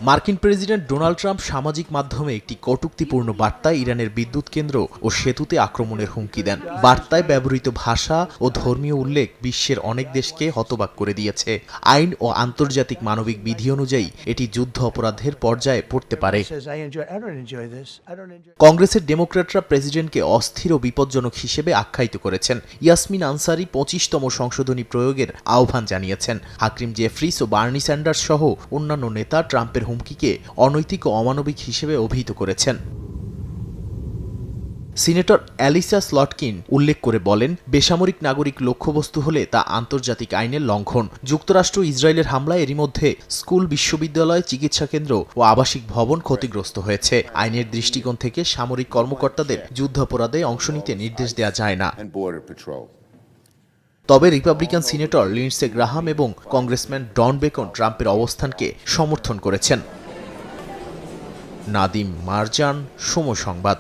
মার্কিন president Donald Trump সামাজিক মাধ্যমে একটি কটূক্তিপূর্ণ বার্তায় ইরানের বিদ্যুৎ কেন্দ্র ও সেতুতে আক্রমণের হুমকি দেন। বার্তায় ব্যবহৃত ভাষা ও ধর্মীয় উল্লেখ বিশ্বের অনেক দেশকে হতবাক করে দিয়েছে। আইন ও আন্তর্জাতিক মানবিক বিধি অনুযায়ী এটি যুদ্ধ অপরাধের পর্যায়ে পড়তে পারে। কংগ্রেসের ডেমোক্র্যাটরা প্রেসিডেন্টকে অস্থির ও বিপজ্জনক হিসেবে আখ্যায়িত করেছেন। ইয়াসমিন আনসারি ২৫তম সংশোধনী প্রয়োগের আহ্বান জানিয়েছেন। হাকিম জেফ্রিস ও বার্নি স্যান্ডার্স সহ অন্যান্য নেতা ট্রাম্পের হুমকিকে অনৈতিক ও অমানবিক হিসেবে অভিহিত করেছেন। সিনেটর অ্যালিসা স্লটকিন উল্লেখ করে বলেন, বেসামরিক নাগরিক লক্ষ্যবস্তু হলে তা আন্তর্জাতিক আইনের লঙ্ঘন। যুক্তরাষ্ট্র ইসরায়েলের হামলায় এরই মধ্যে স্কুল, বিশ্ববিদ্যালয়, চিকিৎসা কেন্দ্র ও আবাসিক ভবন ক্ষতিগ্রস্ত হয়েছে। আইনের দৃষ্টিকোণ থেকে সামরিক কর্মকর্তাদের যুদ্ধাপরাধে অংশ নিতে নির্দেশ দেওয়া যায় না। তবে রিপাবলিকান সিনেটর লিন্ডসে গ্রাহাম এবং কংগ্রেসম্যান ডন বেকন ট্রাম্পের অবস্থানকে সমর্থন করেছেন। নাদিম মারজান, সময় সংবাদ।